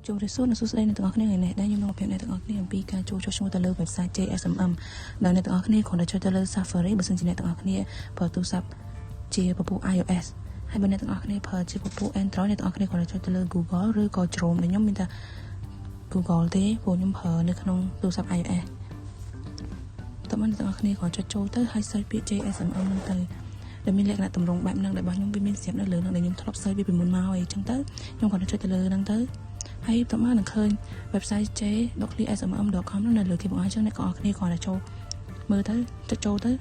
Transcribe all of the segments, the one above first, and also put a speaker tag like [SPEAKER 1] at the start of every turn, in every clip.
[SPEAKER 1] ចូលរៀនសូត្រនៅសួស្តីអ្នកទាំងអស់គ្នាថ្ងៃនេះដែលខ្ញុំនឹងប្រាប់អ្នកទាំងអស់គ្នាអំពីការចូលចុះឈ្មោះទៅលើ website JSMM ដែលអ្នកទាំងអស់គ្នាគ្រាន់តែចុចទៅលើ Safari បើសិនជាអ្នកទាំងអស់គ្នាប្រើទូរស័ព្ទជាពពុះ iOS ហើយបើអ្នកទាំងអស់គ្នាប្រើជាពពុះ Android អ្នកទាំងអស់គ្នាគ្រាន់តែចុចទៅលើ Google ឬក៏ Chrome ដែលខ្ញុំមានតែ Google ទេព្រោះខ្ញុំប្រើនៅក្នុងទូរស័ព្ទ iOS តើអ្នកទាំងអស់គ្នាគ្រាន់ចុចចូលទៅហើយ search ពាក្យ JSMM ហ្នឹងទៅដែលមានលក្ខណៈតម្រង់បែបហ្នឹងដែលរបស់ខ្ញុំវាមានស្រាប់នៅលើហ្នឹងដែលខ្ញុំធ្លាប់ search វាពីមុនមកហើយអញ្ចឹងទៅខ្ញុំគ្រាន់តែចុចទៅលើហ្នឹងទៅហើយតើមកនឹងឃើញ website j.smm.com នៅលើ keyboard អញ្ចឹងអ្នកទាំងអស់គ្នាគ្រាន់តែចូលមើលទៅចុចចូលទៅ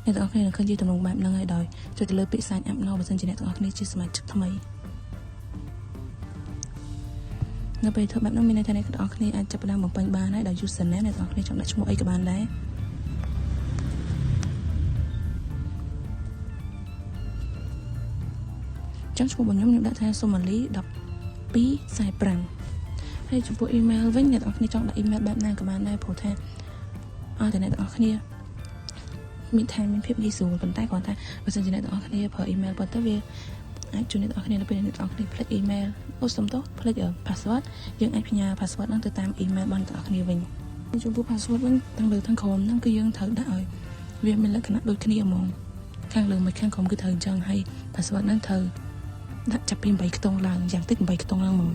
[SPEAKER 1] អ្នកទាំងអស់គ្នានឹងឃើញជាតម្រង់បែបហ្នឹងហើយដោយចុចទៅលើពាក្យ sign up now បើសិនជាអ្នកទាំងអស់គ្នាជាសមាជិកថ្មីនៅពេលធ្វើបែបហ្នឹងមានន័យថាអ្នកទាំងអស់គ្នាអាចចាប់ផ្ដើមបំពេញបានហើយដោយ username អ្នកទាំងអស់គ្នាចង់ដាក់ឈ្មោះអីក៏បានដែរចឹងឈ្មោះរបស់ខ្ញុំដាក់ថា Somali 1245ហើយចំពោះ email វិញអ្នកទាំងអស់គ្នាចង់ដាក់ email បែបណាក៏បានដែរព្រោះថាអស់តែអ្នកទាំងអស់គ្នាមានភាពងាយស្រួលប៉ុន្តែគ្រាន់តែបើសិនជាអ្នកទាំងអស់គ្នាប្រើ email ប៉ុន្តែវាអាចជួយអ្នកទាំងអស់គ្នានៅពេលអ្នកទាំងអស់គ្នាផ្លេច email សុំទោសផ្លេច password យើងអាចផ្ញើ password ហ្នឹងទៅតាម email របស់អ្នកទាំងអស់គ្នាវិញចំពោះ password វិញទាំងលើទាំងក្រោមហ្នឹងគឺយើងត្រូវដាក់ឲ្យវាមានលក្ខណៈដូចគ្នាហ្មងខាងលើមួយខាងក្រោមគឺត្រូវអញ្ចឹងហើយ password ហ្នឹងត្រូវដាក់ចាប់ពី8ខ្ទង់ឡើងយ៉ាងតិច8ខ្ទង់ឡើងមក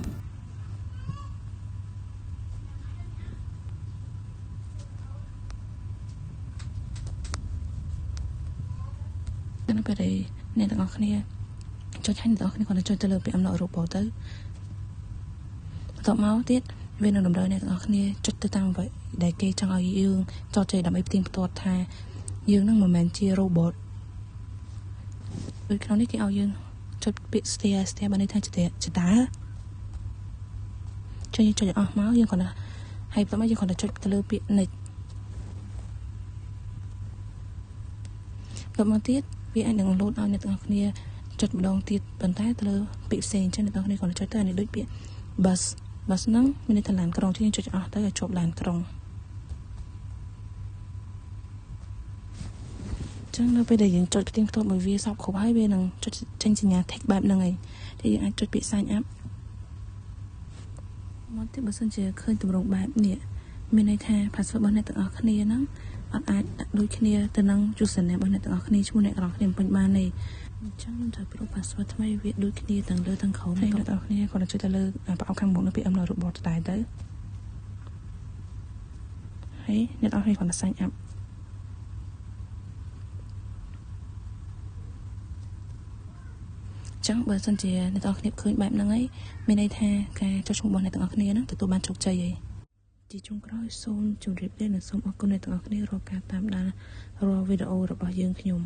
[SPEAKER 1] នៅពេលដែលអ្នកទាំងអស់គ្នាចុចឲ្យអ្នកទាំងអស់គ្នាគាត់ចុចទៅលើពាក្យអំណរrobotទៅបន្ទាប់មកទៀតវានឹងតម្រូវអ្នកទាំងអស់គ្នាចុចទៅតាមអ្វីដែលគេចង់ឲ្យយើងចោទចែកដើម្បីផ្ទៀងផ្ទាត់ថាយើងនឹងមិនមែនជា robot ដូចក្នុងនេះគេឲ្យយើងចុចពាក្យ stay បានន័យថាចតើចុចឲ្យអស់មកយើងគាត់ហើយបន្ទាប់មកយើងគាត់ចុចទៅលើពាក្យ next បន្ទាប់មកទៀតវាអាចនឹងលោតឲ្យអ្នកទាំងអស់គ្នាចុចម្ដងទៀតប៉ុន្តែទៅលើពាក្យផ្សេងអញ្ចឹងអ្នកទាំងអស់គ្នាគាត់ចុចទៅអានេះដូចពាក្យ bus ហ្នឹងមានន័យថាឡានក្រុងជាងចុចអស់ទៅឲ្យជាប់ឡានក្រុងចឹងនៅពេលដែលយើងចុចផ្ទៀងផ្ទាត់មួយវាសពគ្រប់ហើយវានឹងចុចចេញសញ្ញា text បែបហ្នឹងហើយដែលយើងអាចចុចពាក្យ sign up មកទៀតបើសិនជាឃើញតម្រង់បែបនេះមានន័យថា password របស់អ្នកទាំងអស់គ្នាហ្នឹងអត់អាចដាក់ដូចគ្នាទៅនឹង username របស់អ្នកទាំងអស់គ្នាឈ្មោះអ្នកទាំងអស់គ្នាពេញបានទេអញ្ចឹងខ្ញុំត្រូវប្រូ password ថ្មីវាដូចគ្នាទាំងលើទាំងក្រោមអ្នកទាំងអស់គ្នាគាត់ចុចទៅលើប្រអប់ខាងមុខនៅពាក្យអំណរrobotតែហើយអ្នកទាំងអស់គ្នាគាត់ sign upចឹងបើសិនជាអ្នកទាំងអស់គ្នាឃើញបែបហ្នឹងហើយមានន័យថាការចុះឈ្មោះរបស់អ្នកទាំងអស់គ្នាហ្នឹងទទួលបានជោគជ័យហើយជាចុងក្រោយសូមជម្រាបលានិងសូមអរគុណអ្នកទាំងអស់គ្នារាល់ការតាមដានរាល់វីដេអូរបស់យើងខ្ញុំ